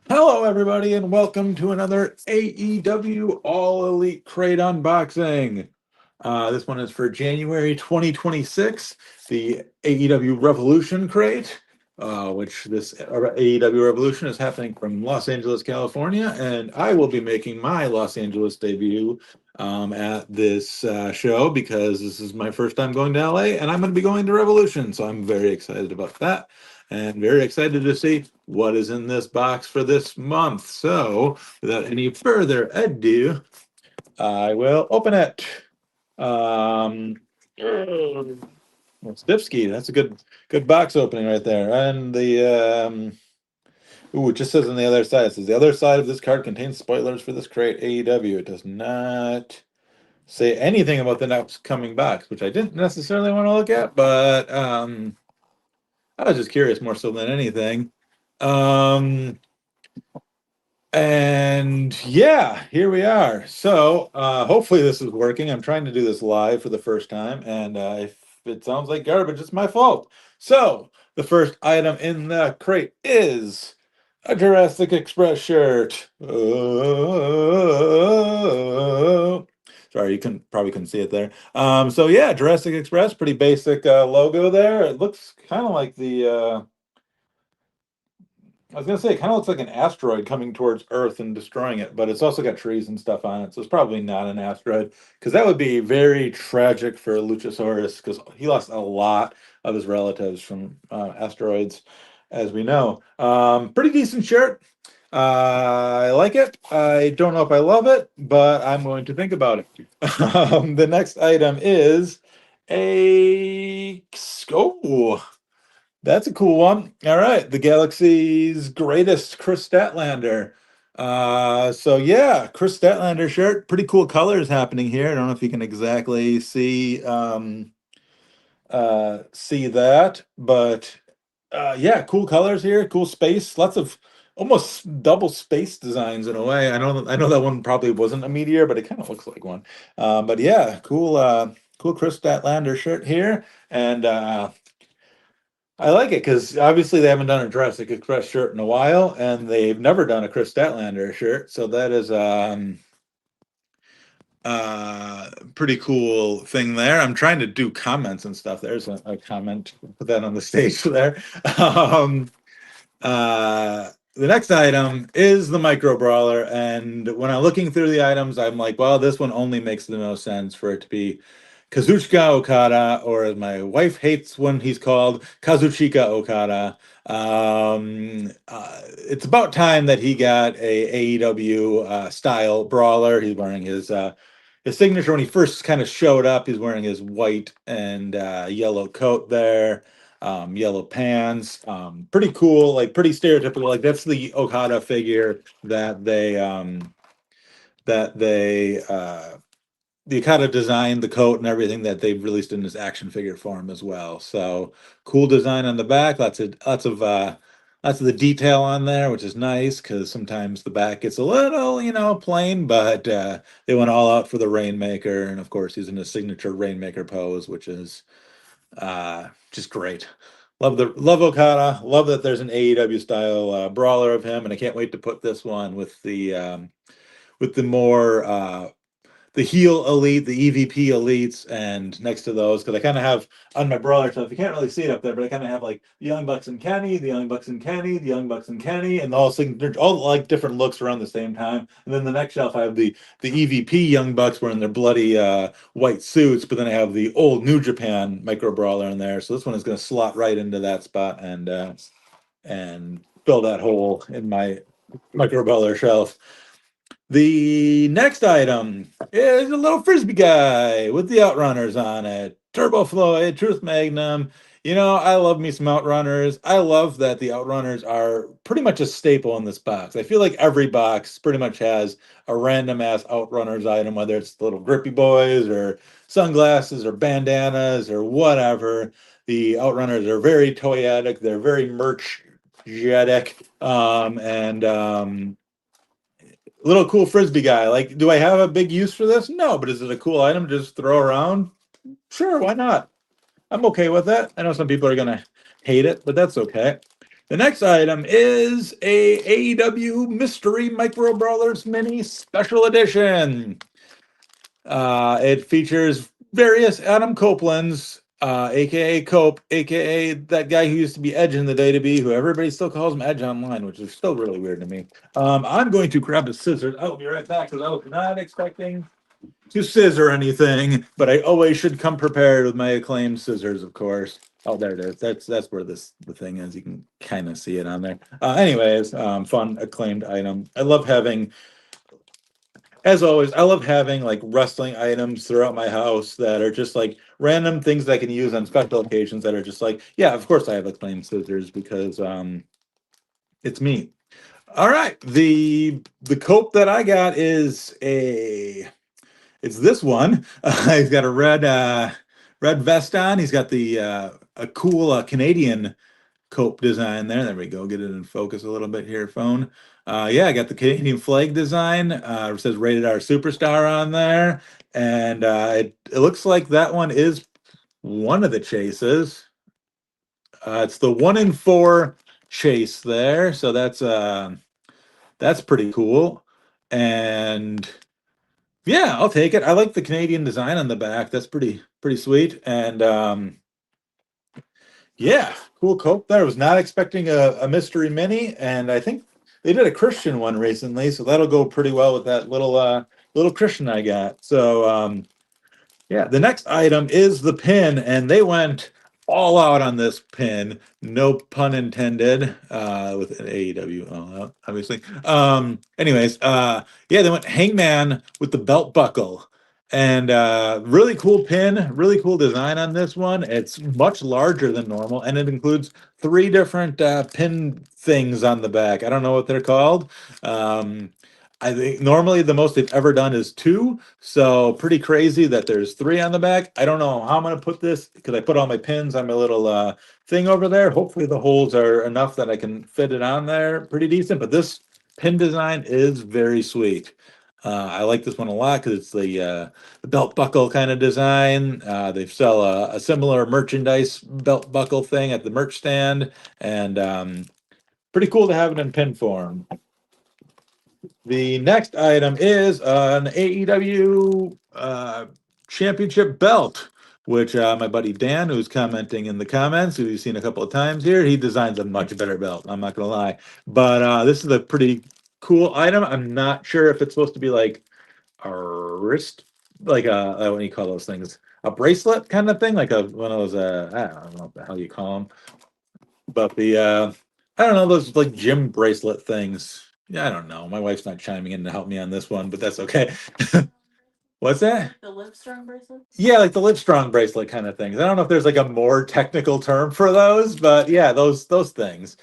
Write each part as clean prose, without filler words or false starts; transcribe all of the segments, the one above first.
Hello, everybody, and welcome to another AEW All Elite Crate Unboxing. This one is for January 2026, the AEW Revolution Crate, which this AEW Revolution is happening from Los Angeles, California, and I will be making my Los Angeles debut at this show because this is my first time going to LA, and I'm going to be going to Revolution, so I'm very excited about that and very excited to see what is in this box for this month. So, without any further ado, I will open it. Um, Stipsky, that's a good box opening right there. And it just says on the other side, it says the other side of this card contains spoilers for this crate AEW. It does not say anything about the next coming box, which I didn't necessarily want to look at, but I was just curious more so than anything. Um, and yeah, here we are. So hopefully this is working. I'm trying to do this live for the first time, and if it sounds like garbage, it's my fault. So the first item in the crate is a Jurassic Express shirt. Oh, sorry, you probably couldn't see it there. So yeah, Jurassic Express, pretty basic logo there. It looks kind of like the I was gonna say it kind of looks like an asteroid coming towards Earth and destroying it, but it's also got trees and stuff on it, so it's probably not an asteroid because that would be very tragic for Luchasaurus because he lost a lot of his relatives from asteroids, as we know. Pretty decent shirt. I like it. I don't know if I love it, but I'm going to think about it. The next item is a oh, that's a cool one. All right, the galaxy's greatest Chris Statlander. So yeah, Chris Statlander shirt. Pretty cool colors happening here. I don't know if you can exactly see that, but yeah, cool colors here. Cool space. Lots of almost double space designs in a way. I know that one probably wasn't a meteor, but it kind of looks like one. But yeah, cool Chris Statlander shirt here, and I like it because obviously they haven't done a Jurassic Express shirt in a while, and they've never done a Chris Statlander shirt. So that is pretty cool thing there. I'm trying to do comments and stuff. There's a comment. Put that on the stage there. um, the next item is the micro brawler, and when I'm looking through the items, I'm like, well, this one only makes the most sense for it to be Kazuchika Okada, or as my wife hates when he's called, Kazuchika Okada. It's about time that he got a AEW style brawler. He's wearing his signature when he first kind of showed up. He's wearing his white and yellow coat there, yellow pants. Pretty cool, like pretty stereotypical. Like that's the Okada figure that they the Okada designed the coat and everything that they've released in this action figure form as well. So cool design on the back. Lots of the detail on there, which is nice because sometimes the back gets a little, plain, but they went all out for the Rainmaker, and of course, using his signature Rainmaker pose, which is just great. Love Okada. Love that there's an AEW style brawler of him, and I can't wait to put this one with the more the heel elite, the EVP elites, and next to those, because I kind of have on my brawler stuff, you can't really see it up there, but I kind of have like the Young Bucks and Kenny, the Young Bucks and Kenny, the Young Bucks and Kenny, and they're all like different looks around the same time. And then the next shelf, I have the EVP Young Bucks wearing their bloody white suits, but then I have the old New Japan micro brawler in there. So this one is going to slot right into that spot and fill that hole in my micro brawler shelf. The next item is a little frisbee guy with the outrunners on it. Turbo Floyd, Truth Magnum. I love me some outrunners. I love that the outrunners are pretty much a staple in this box. I feel like every box pretty much has a random ass outrunners item, whether it's little grippy boys or sunglasses or bandanas or whatever. The outrunners are very toyetic, they're very merch jetic. And little cool frisbee guy. Like, do I have a big use for this? No, but is it a cool item to just throw around? Sure, why not? I'm okay with that. I know some people are gonna hate it, but that's okay. The next item is a AEW Mystery Micro Brawlers Mini Special Edition. It features various Adam Copelands, aka Cope, aka that guy who used to be Edge in the WWE, who everybody still calls him Edge online, which is still really weird to me. I'm going to grab a scissors. I'll be right back because I was not expecting to scissor anything, but I always should come prepared with my acclaimed scissors, of course. Oh, there it is. That's where the thing is. You can kind of see it on there. Anyways, fun acclaimed item. I love having, as always, I love having like wrestling items throughout my house that are just like random things that I can use on special occasions that are just like, yeah, of course I have acclaimed scissors because it's me. All right, the cope that I got is it's this one. He's got a red vest on. He's got the a cool Canadian cope design there. There we go. Get it in focus a little bit here, phone. Yeah, I got the Canadian flag design. It says rated R superstar on there. And it looks like that one is one of the chases. It's the 1 in 4 chase there. So that's pretty cool. And yeah, I'll take it. I like the Canadian design on the back. That's pretty sweet. And yeah, cool coat there. Was not expecting a mystery mini, and I think they did a Christian one recently, so that'll go pretty well with that little Christian I got. So yeah, the next item is the pin, and they went all out on this pin. No pun intended. With an AEW all out, obviously. Anyways, yeah, they went Hangman with the belt buckle. And really cool pin, really cool design on this one. It's much larger than normal, and it includes 3 different pin things on the back. I don't know what they're called. I think normally the most they've ever done is 2, so pretty crazy that there's 3 on the back. I don't know how I'm gonna put this because I put all my pins on my little thing over there. Hopefully the holes are enough that I can fit it on there pretty decent. But this pin design is very sweet. I like this one a lot because it's the belt buckle kind of design. They sell a similar merchandise belt buckle thing at the merch stand, and pretty cool to have it in pin form. The next item is an AEW championship belt, which my buddy Dan, who's commenting in the comments, who you've seen a couple of times here, he designs a much better belt. I'm not gonna lie, but this is a pretty cool item. I'm not sure if it's supposed to be like a wrist, like a what do you call those things? A bracelet kind of thing, like a one of those. I don't know what the hell you call them, but the I don't know, those like gym bracelet things. Yeah, I don't know. My wife's not chiming in to help me on this one, but that's okay. What's that? The Livestrong bracelet? Yeah, like the Livestrong bracelet kind of things. I don't know if there's like a more technical term for those, but yeah, those things.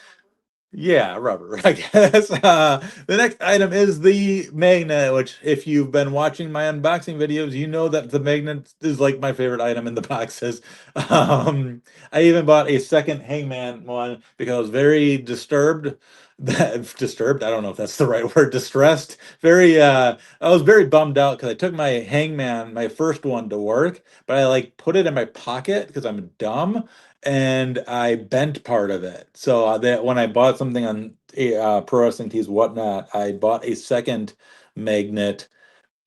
Yeah, rubber, I guess. The next item is the magnet, which, if you've been watching my unboxing videos, you know that the magnet is like my favorite item in the boxes. I even bought a second Hangman one because I was very disturbed. That disturbed, I don't know if that's the right word, distressed. I was very bummed out because I took my Hangman, my first one, to work, but I like put it in my pocket because I'm dumb and I bent part of it. So that when I bought something on Pro Wrestling Tees, whatnot, I bought a second magnet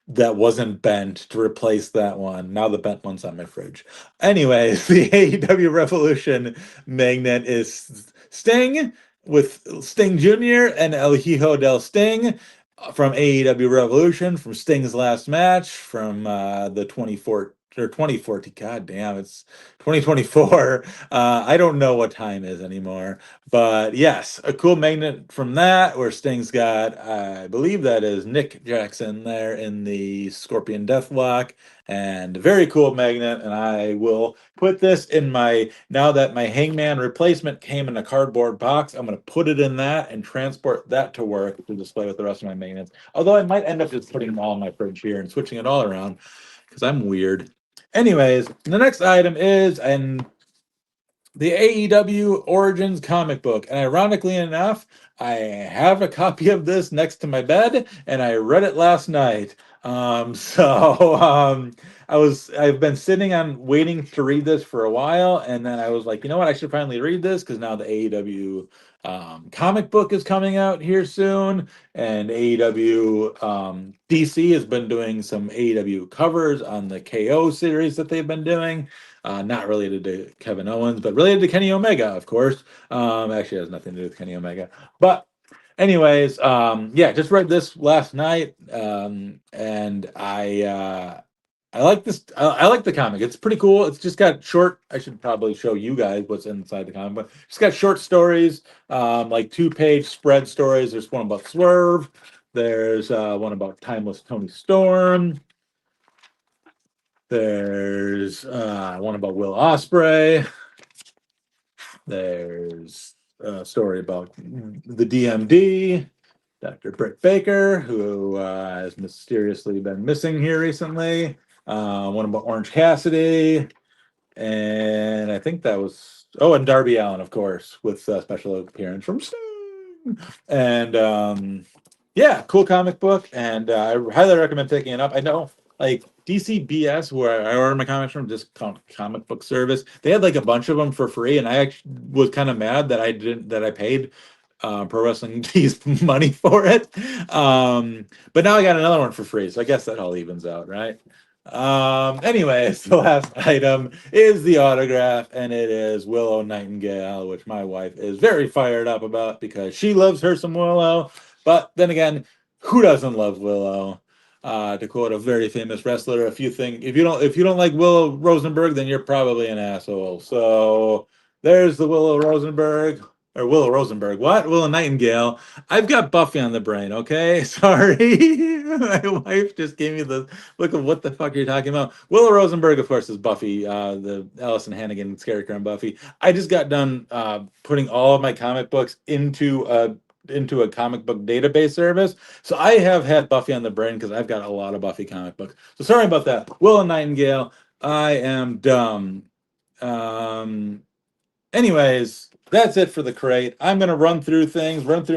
that wasn't bent to replace that one. Now the bent one's on my fridge. Anyways, the AEW Revolution magnet is Sting with Sting Jr. and El Hijo del Sting from AEW Revolution, from Sting's last match from the 24 or 2014. God damn, it's 2024. I don't know what time is anymore, but yes, a cool magnet from that where Sting's got, I believe that is Nick Jackson there in the Scorpion Deathlock, and a very cool magnet. And I will put this in my, now that my Hangman replacement came in a cardboard box, I'm going to put it in that and transport that to work to display with the rest of my magnets. Although I might end up just putting them all in my fridge here and switching it all around because I'm weird. Anyways, the next item is the AEW Origins comic book. And ironically enough, I have a copy of this next to my bed, and I read it last night. I've been sitting on waiting to read this for a while, and then I was like, you know what, I should finally read this because now the AEW comic book is coming out here soon, and AEW DC has been doing some AEW covers on the KO series that they've been doing. Not related to Kevin Owens, but related to Kenny Omega, of course. Actually, has nothing to do with Kenny Omega. But anyways, yeah, just read this last night, and I like this. I like the comic. It's pretty cool. It's just got short. I should probably show you guys what's inside the comic, but it's got short stories, like 2-page spread stories. There's one about Swerve. There's one about Timeless Tony Storm. There's one about Will Ospreay. There's a story about the DMD, Dr. Britt Baker, who has mysteriously been missing here recently. One about Orange Cassidy, and I think that was and Darby Allin, of course, with a special appearance from Sting. And yeah, cool comic book, and I highly recommend picking it up. I know, like DCBS, where I order my comics from, just comic book service, they had like a bunch of them for free, and I actually was kind of mad that I paid Pro Wrestling Tees money for it. But now I got another one for free, so I guess that all evens out, right? Anyways, the last item is the autograph, and it is Willow Nightingale, which my wife is very fired up about because she loves her some Willow. But then again, who doesn't love Willow? To quote a very famous wrestler, if you don't like Willow Rosenberg, then you're probably an asshole. So there's the Willow Rosenberg. Or Willow Rosenberg. What? Willow Nightingale. I've got Buffy on the brain, okay? Sorry. My wife just gave me the look of what the fuck are you talking about. Willow Rosenberg, of course, is Buffy, the Allison Hannigan character on Buffy. I just got done putting all of my comic books into a comic book database service. So I have had Buffy on the brain because I've got a lot of Buffy comic books. So sorry about that. Willow Nightingale, I am dumb. Anyways, that's it for the crate. I'm going to run through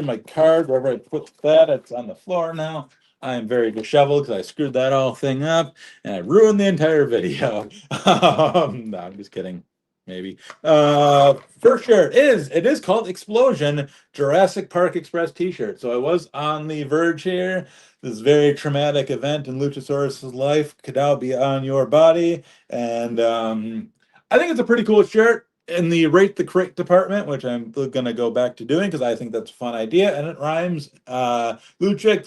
my card, wherever I put that. It's on the floor now. I am very disheveled because I screwed that all thing up and I ruined the entire video. No, I'm just kidding. Maybe. For sure, it is called Explosion Jurassic Park Express t-shirt. So I was on the verge here. This very traumatic event in Luchasaurus's life could now be on your body. And I think it's a pretty cool shirt in the rate the crate department, which I'm gonna go back to doing because I think that's a fun idea and it rhymes. Lucha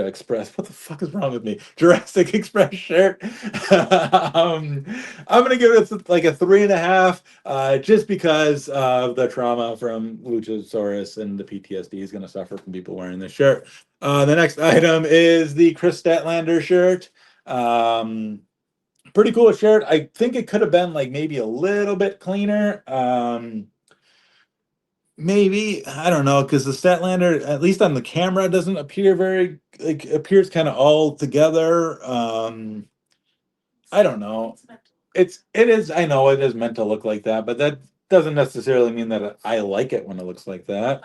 Express. What the fuck is wrong with me? Jurassic Express shirt. I'm gonna give it like a 3.5, just because of the trauma from Luchasaurus and the PTSD he's gonna suffer from people wearing this shirt. The next item is the Chris Statlander shirt. Pretty cool shirt. I think it could have been like maybe a little bit cleaner. Maybe, I don't know, because the Statlander, at least on the camera, doesn't appear very, like, appears kind of all together. I don't know. It is, I know it is meant to look like that, but that doesn't necessarily mean that I like it when it looks like that.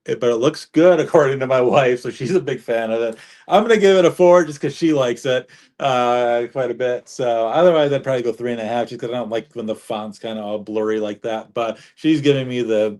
But it looks good according to my wife, so she's a big fan of it. I'm gonna give it a 4 just because she likes it quite a bit. So otherwise, I'd probably go 3.5 just because I don't like when the font's kind of all blurry like that. But she's giving me the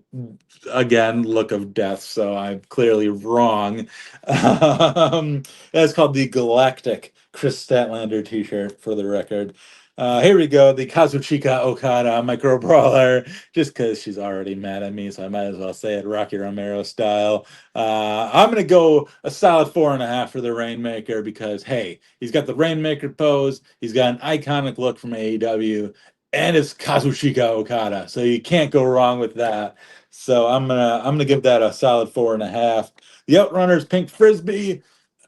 again look of death, so I'm clearly wrong. It's called the Galactic Chris Statlander T-shirt for the record. Here we go, the Kazuchika Okada micro brawler, just because she's already mad at me, so I might as well say it Rocky Romero style. I'm going to go a solid 4.5 for the Rainmaker because, hey, he's got the Rainmaker pose, he's got an iconic look from AEW, and it's Kazuchika Okada, so you can't go wrong with that. So I'm gonna give that a solid 4.5. The Outrunners Pink Frisbee.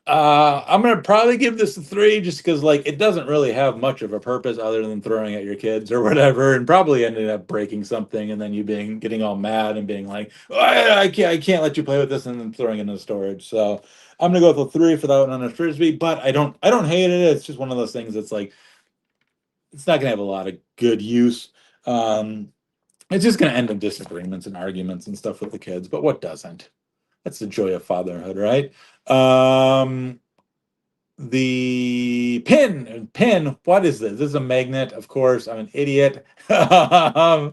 I'm gonna probably give this a 3 just because like it doesn't really have much of a purpose other than throwing at your kids or whatever, and probably ended up breaking something and then you getting all mad and being like, oh, I can't let you play with this, and then throwing it in the storage. So I'm gonna go with a 3 for that one on a frisbee, but I don't hate it. It's just one of those things that's like it's not gonna have a lot of good use. It's just gonna end in disagreements and arguments and stuff with the kids, but what doesn't? That's the joy of fatherhood, right? The pin. What is this? This is a magnet, of course. I'm an idiot. I'm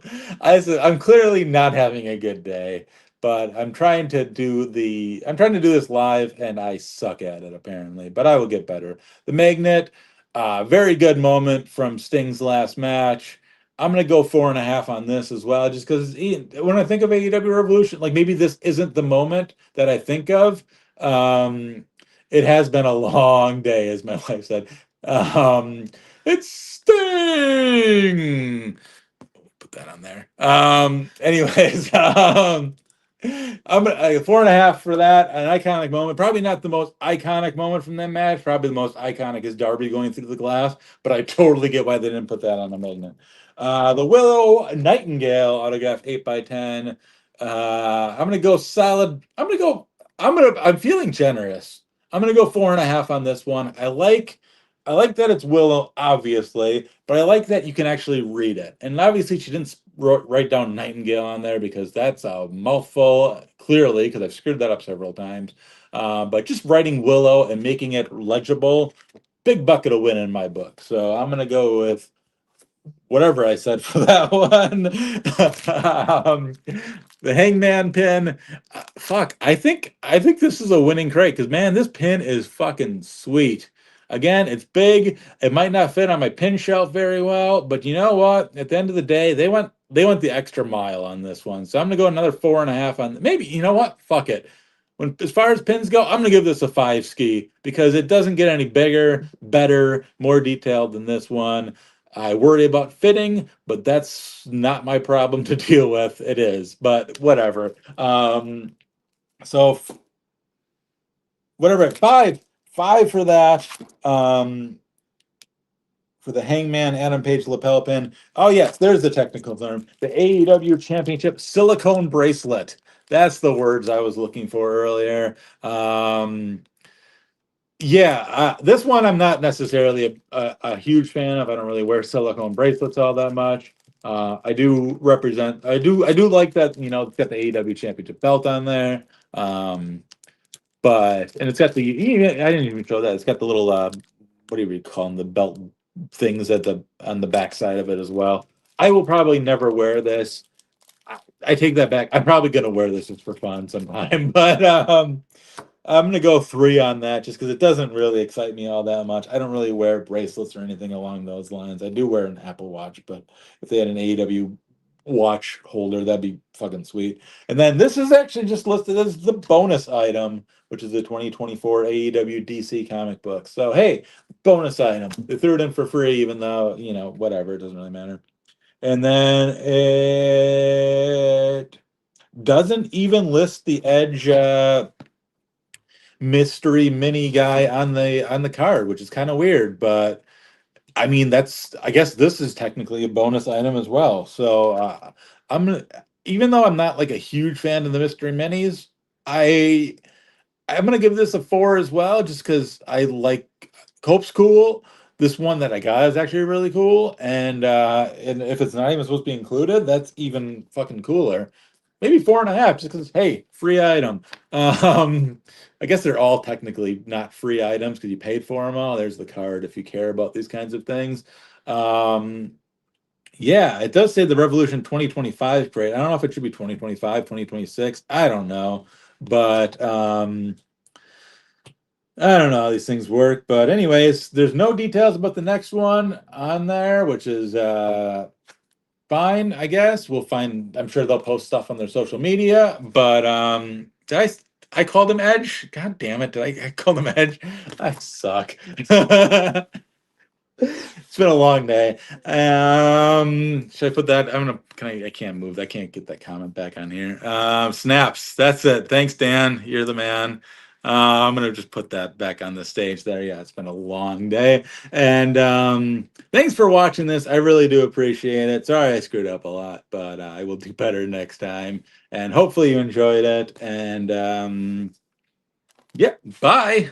clearly not having a good day, but I'm trying to do this live, and I suck at it apparently. But I will get better. The magnet, very good moment from Sting's last match. I'm gonna go 4.5 on this as well, just because when I think of AEW Revolution, like maybe this isn't the moment that I think of. Um, it has been a long day, as my wife said. Um, it's Sting. Put that on there. Anyways, I'm gonna 4.5 for that. An iconic moment. Probably not the most iconic moment from that match. Probably the most iconic is Darby going through the glass. But I totally get why they didn't put that on the magnet. The Willow Nightingale autograph 8x10. I'm gonna go solid. I'm feeling generous. I'm gonna go 4.5 on this one. I like that it's Willow, obviously, but I like that you can actually read it. And obviously, she didn't write down Nightingale on there because that's a mouthful, clearly, because I've screwed that up several times. But just writing Willow and making it legible, big bucket of win in my book. So I'm going to go with whatever I said for that one. The Hangman pin. Fuck, I think this is a winning crate because man, this pin is fucking sweet. Again, it's big. It might not fit on my pin shelf very well, but you know what? At the end of the day, they went the extra mile on this one. So I'm gonna go another 4.5 on. Maybe you know what? Fuck it. When as far as pins go, I'm gonna give this a 5 ski because it doesn't get any bigger, better, more detailed than this one. I worry about fitting, but that's not my problem to deal with. It is, but whatever. So whatever, five for that. For the Hangman Adam Page lapel pin. Oh yes, there's the technical term. The AEW Championship silicone bracelet. That's the words I was looking for earlier. Yeah, this one I'm not necessarily a huge fan of. I don't really wear silicone bracelets all that much. I do like that, it's got the AEW Championship belt on there. Um, and it's got I didn't even show that. It's got the little what do you call them? The belt things on the back side of it as well. I will probably never wear this. I take that back. I'm probably gonna wear this just for fun sometime, but I'm gonna go 3 on that just because it doesn't really excite me all that much. I don't really wear bracelets or anything along those lines. I do wear an Apple Watch, but if they had an AEW watch holder, that'd be fucking sweet. And then this is actually just listed as the bonus item, which is the 2024 AEW DC comic book. So hey, bonus item. They threw it in for free, even though, whatever, it doesn't really matter. And then it doesn't even list the Edge mystery mini guy on the card, which is kind of weird, but I mean I guess this is technically a bonus item as well. So I'm gonna even though I'm not like a huge fan of the mystery minis, I I'm gonna give this a 4 as well, just because I like Cope's cool. This one that I got is actually really cool, and if it's not even supposed to be included, that's even fucking cooler. Maybe 4.5, just because hey, free item. Um, I guess they're all technically not free items because you paid for them all. There's the card if you care about these kinds of things. Um, yeah, it does say the Revolution 2025 crate. I don't know if it should be 2025, 2026. I don't know, but I don't know how these things work, but anyways, there's no details about the next one on there, which is fine, I guess. We'll find, I'm sure they'll post stuff on their social media, but I called him Edge? God damn it, did I call him Edge? I suck. It's been a long day. Should I put that? I can't move. I can't get that comment back on here. Snaps. That's it. Thanks, Dan. You're the man. I'm gonna just put that back on the stage there. Yeah, it's been a long day. And thanks for watching this. I really do appreciate it. Sorry I screwed up a lot, but I will do better next time. And hopefully you enjoyed it. And yeah, bye.